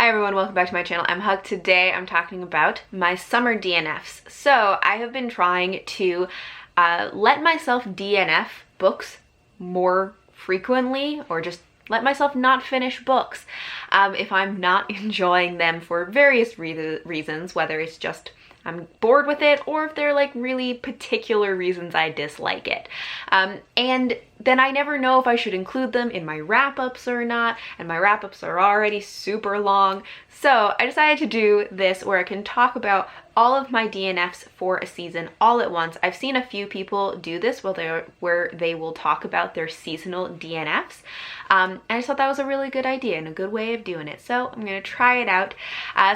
Hi everyone, welcome back to my channel. I'm Hug. Today I'm talking about my summer DNFs. So I have been trying to let myself DNF books more frequently, or just let myself not finish books if I'm not enjoying them for various reasons, whether it's just I'm bored with it or if they're like really particular reasons I dislike it. And then I never know if I should include them in my wrap-ups or not, and my wrap-ups are already super long. So I decided to do this where I can talk about all of my DNFs for a season all at once. I've seen a few people do this where they will talk about their seasonal DNFs. And I just thought that was a really good idea and a good way of doing it. So I'm gonna try it out.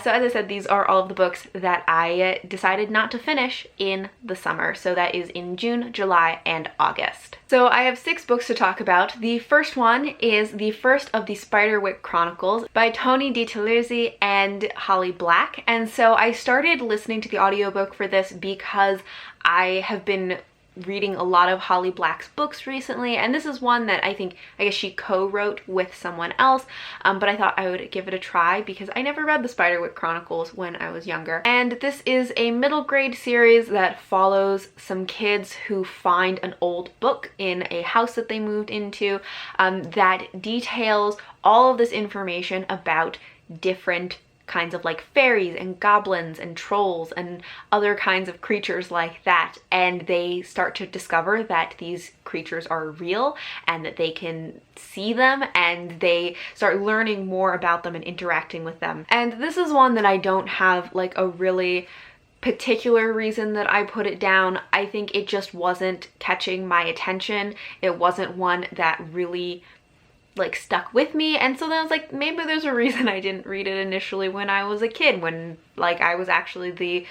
So as I said, these are all of the books that I decided not to finish in the summer. So that is in June, July, and August. So I have 6 books to talk about. The first one is the first of the Spiderwick Chronicles by Tony DiTerlizzi and Holly Black. And so I started listening to the audiobook for this because I have been reading a lot of Holly Black's books recently, and this is one that I guess she co-wrote with someone else, but I thought I would give it a try because I never read the Spiderwick Chronicles when I was younger. And this is a middle grade series that follows some kids who find an old book in a house that they moved into that details all of this information about different kinds of like fairies and goblins and trolls and other kinds of creatures like that, and they start to discover that these creatures are real and that they can see them, and they start learning more about them and interacting with them. And this is one that I don't have like a really particular reason that I put it down. I think it just wasn't catching my attention. It wasn't one that really like stuck with me, and so then I was like, maybe there's a reason I didn't read it initially when I was a kid, when like I was actually the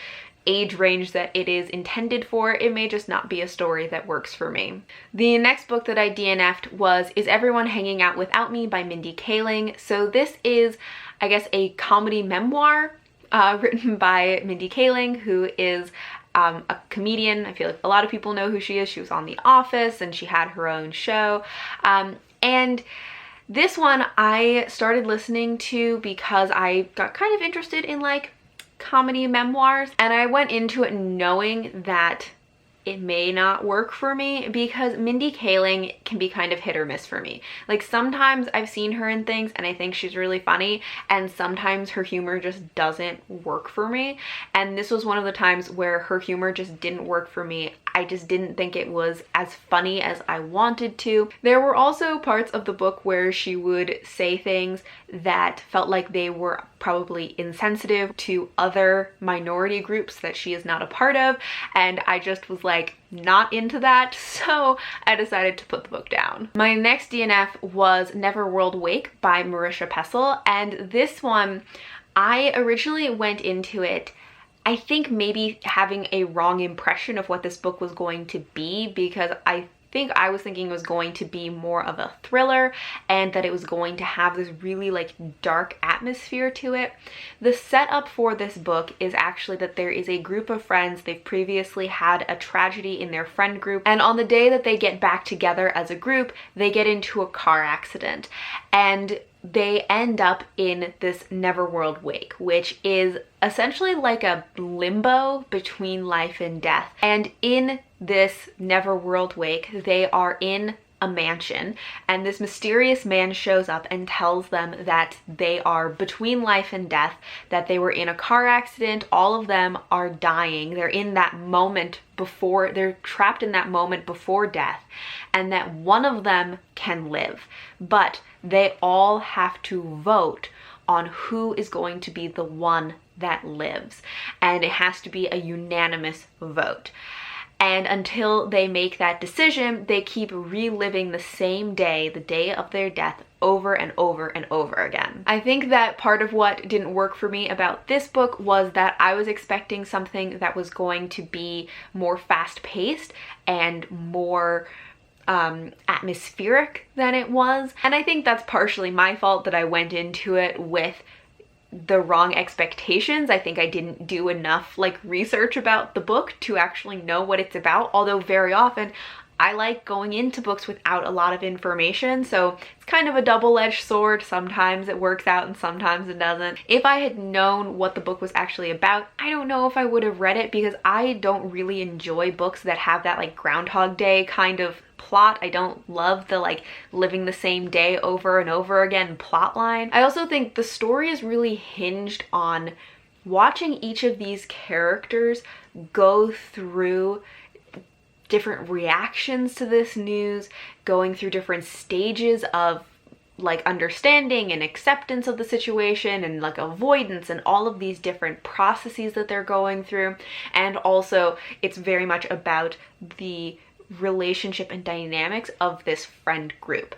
age range that it is intended for. It may just not be a story that works for me. The next book that I DNF'd was Is Everyone Hanging Out Without Me by Mindy Kaling. So this is, I guess, a comedy memoir written by Mindy Kaling, who is a comedian. I feel like a lot of people know who she is. She was on The Office and she had her own show. And this one I started listening to because I got kind of interested in like comedy memoirs, and I went into it knowing that it may not work for me because Mindy Kaling can be kind of hit or miss for me. Like sometimes I've seen her in things and I think she's really funny, and sometimes her humor just doesn't work for me. And this was one of the times where her humor just didn't work for me. I just didn't think it was as funny as I wanted to. There were also parts of the book where she would say things that felt like they were probably insensitive to other minority groups that she is not a part of, and I just was like not into that, so I decided to put the book down. My next DNF was Neverworld Wake by Marisha Pessl, and this one I originally went into it I think maybe having a wrong impression of what this book was going to be, because I was thinking it was going to be more of a thriller and that it was going to have this really like dark atmosphere to it. The setup for this book is actually that there is a group of friends. They've previously had a tragedy in their friend group, and on the day that they get back together as a group, they get into a car accident and they end up in this Neverworld Wake, which is essentially like a limbo between life and death. And in this Neverworld Wake, they are in a mansion, and this mysterious man shows up and tells them that they are between life and death, that they were in a car accident, all of them are dying, they're in that moment before, they're trapped in that moment before death, and that one of them can live, but they all have to vote on who is going to be the one that lives, and it has to be a unanimous vote. And until they make that decision, they keep reliving the same day, the day of their death, over and over and over again. I think that part of what didn't work for me about this book was that I was expecting something that was going to be more fast-paced and more atmospheric than it was. And I think that's partially my fault, that I went into it with the wrong expectations. I think I didn't do enough like research about the book to actually know what it's about, although very often I like going into books without a lot of information, so it's kind of a double-edged sword. Sometimes it works out and sometimes it doesn't. If I had known what the book was actually about, I don't know if I would have read it, because I don't really enjoy books that have that like Groundhog Day kind of plot. I don't love the like living the same day over and over again plot line. I also think the story is really hinged on watching each of these characters go through different reactions to this news, going through different stages of like understanding and acceptance of the situation and like avoidance and all of these different processes that they're going through. And also it's very much about the relationship and dynamics of this friend group.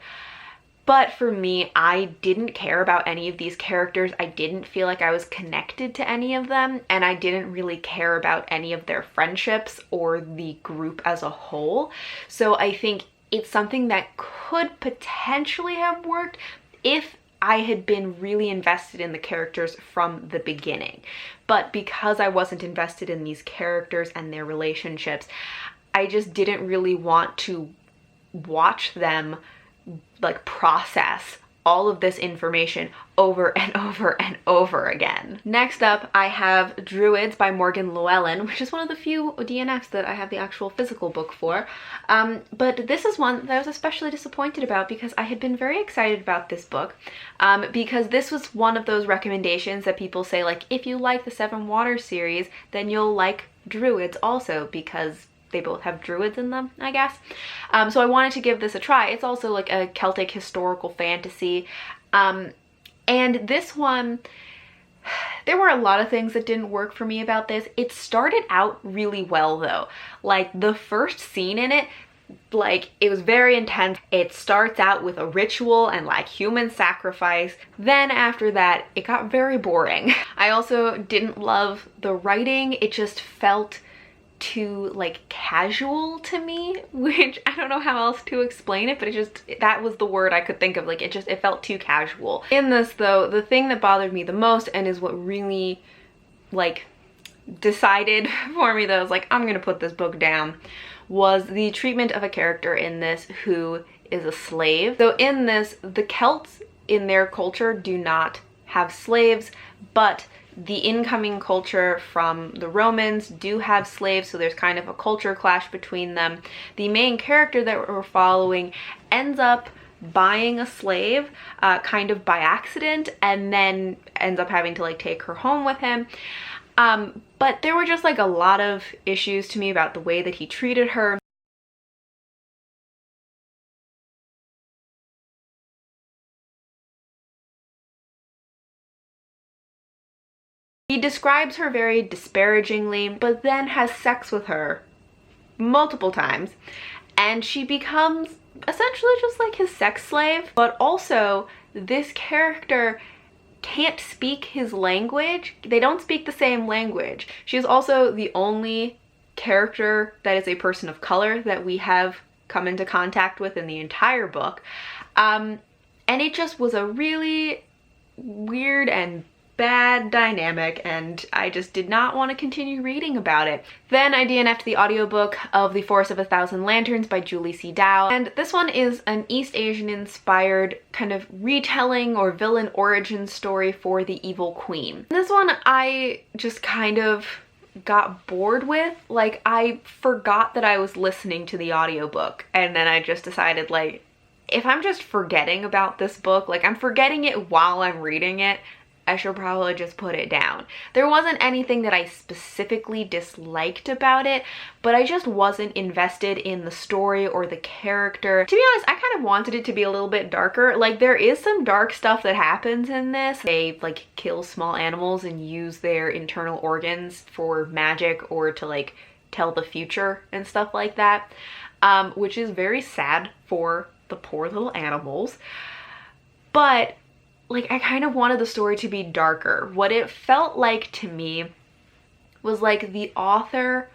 But for me, I didn't care about any of these characters. I didn't feel like I was connected to any of them, and I didn't really care about any of their friendships or the group as a whole. So I think it's something that could potentially have worked if I had been really invested in the characters from the beginning. But because I wasn't invested in these characters and their relationships, I just didn't really want to watch them like process all of this information over and over and over again. Next up, I have Druids by Morgan Llewellyn, which is one of the few DNFs that I have the actual physical book for. But this is one that I was especially disappointed about, because I had been very excited about this book, because this was one of those recommendations that people say, like, if you like the Seven Waters series, then you'll like Druids also, because they both have druids in them, I guess. So I wanted to give this a try. It's also like a Celtic historical fantasy. And this one, there were a lot of things that didn't work for me about this. It started out really well though. Like the first scene in it, like it was very intense. It starts out with a ritual and like human sacrifice. Then after that, it got very boring. I also didn't love the writing. It just felt too like casual to me, which I don't know how else to explain it, but it just, that was the word I could think of. Like it felt too casual. In this though, the thing that bothered me the most, and is what really like decided for me that I was like, I'm gonna put this book down, was the treatment of a character in this who is a slave. So in this, the Celts in their culture do not have slaves, but the incoming culture from the Romans do have slaves, so there's kind of a culture clash between them. The main character that we're following ends up buying a slave kind of by accident, and then ends up having to like take her home with him. But there were just like a lot of issues to me about the way that he treated her. He describes her very disparagingly, but then has sex with her multiple times, and she becomes essentially just like his sex slave. But also, this character can't speak his language. They don't speak the same language. She is also the only character that is a person of color that we have come into contact with in the entire book. And it just was a really weird and bad dynamic, and I just did not want to continue reading about it. Then I DNF'd the audiobook of The Forest of a Thousand Lanterns by Julie C. Dow, and this one is an East Asian inspired kind of retelling or villain origin story for the evil queen. This one I just kind of got bored with. Like, I forgot that I was listening to the audiobook, and then I just decided, like, if I'm just forgetting about this book, like I'm forgetting it while I'm reading it, I should probably just put it down. There wasn't anything that I specifically disliked about it, but I just wasn't invested in the story or the character. To be honest, I kind of wanted it to be a little bit darker. Like, there is some dark stuff that happens in this. They like kill small animals and use their internal organs for magic or to like tell the future and stuff like that, which is very sad for the poor little animals. But like, I kind of wanted the story to be darker. What it felt like to me was like the author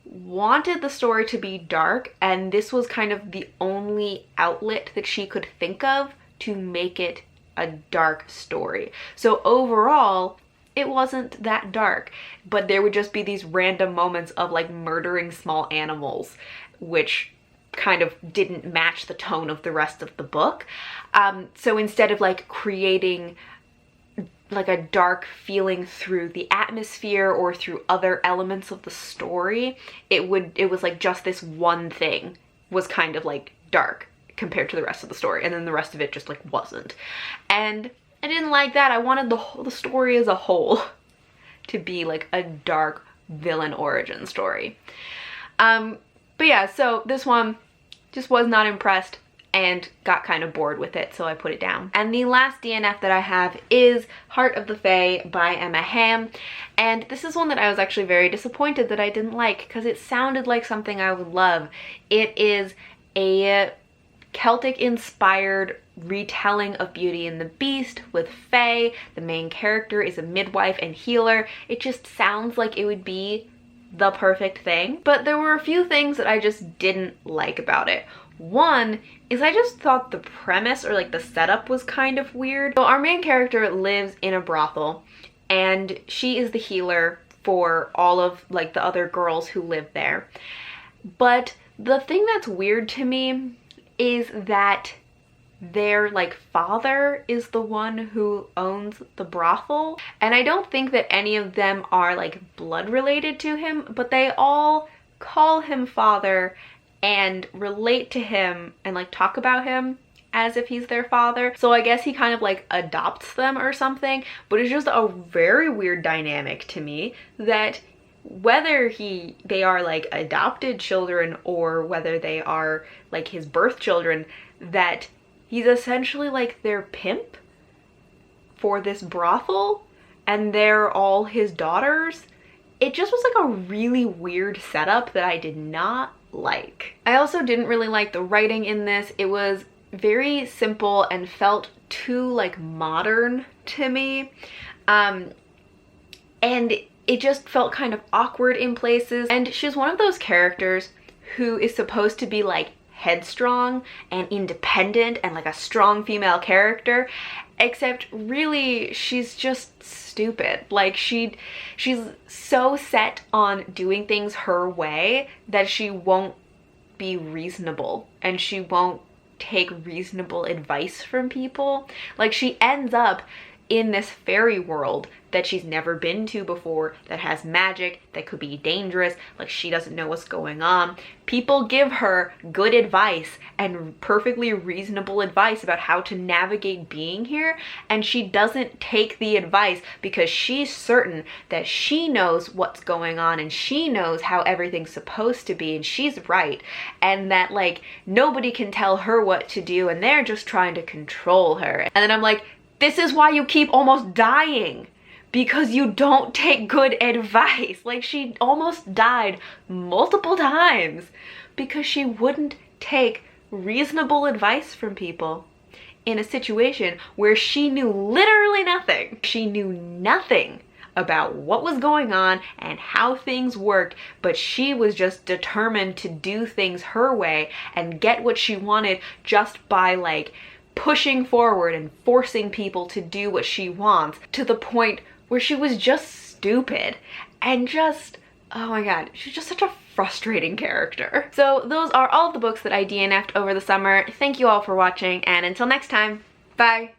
wanted the story to be dark, and this was kind of the only outlet that she could think of to make it a dark story. So overall, it wasn't that dark, but there would just be these random moments of like murdering small animals, which kind of didn't match the tone of the rest of the book. So instead of like creating like a dark feeling through the atmosphere or through other elements of the story, it was like just this one thing was kind of like dark compared to the rest of the story, and then the rest of it just like wasn't. And I didn't like that. I wanted the story as a whole to be like a dark villain origin story. But yeah, so this one just was not impressed and got kind of bored with it, so I put it down. And the last DNF that I have is Heart of the Fae by Emma Hamm. And this is one that I was actually very disappointed that I didn't like, because it sounded like something I would love. It is a Celtic-inspired retelling of Beauty and the Beast with fae. The main character is a midwife and healer. It just sounds like it would be the perfect thing. But there were a few things that I just didn't like about it. One is I just thought the premise or like the setup was kind of weird. So our main character lives in a brothel, and she is the healer for all of like the other girls who live there. But the thing that's weird to me is that their like father is the one who owns the brothel, and I don't think that any of them are like blood related to him, but they all call him father and relate to him and like talk about him as if he's their father. So I guess he kind of like adopts them or something, but it's just a very weird dynamic to me that whether they are like adopted children or whether they are like his birth children, that he's essentially like their pimp for this brothel and they're all his daughters. It just was like a really weird setup that I did not like. I also didn't really like the writing in this. It was very simple and felt too like modern to me. And it just felt kind of awkward in places. And she's one of those characters who is supposed to be like headstrong and independent and like a strong female character, except really she's just stupid. Like she's so set on doing things her way that she won't be reasonable and she won't take reasonable advice from people. Like she ends up in this fairy world that she's never been to before, that has magic, that could be dangerous, like she doesn't know what's going on. People give her good advice and perfectly reasonable advice about how to navigate being here, and she doesn't take the advice because she's certain that she knows what's going on and she knows how everything's supposed to be and she's right, and that like nobody can tell her what to do and they're just trying to control her. And then I'm like, this is why you keep almost dying, because you don't take good advice. Like she almost died multiple times because she wouldn't take reasonable advice from people in a situation where she knew literally nothing. She knew nothing about what was going on and how things worked, but she was just determined to do things her way and get what she wanted just by like pushing forward and forcing people to do what she wants, to the point where she was just stupid and just, oh my god, she's just such a frustrating character. So those are all the books that I DNF'd over the summer. Thank you all for watching, and until next time, bye!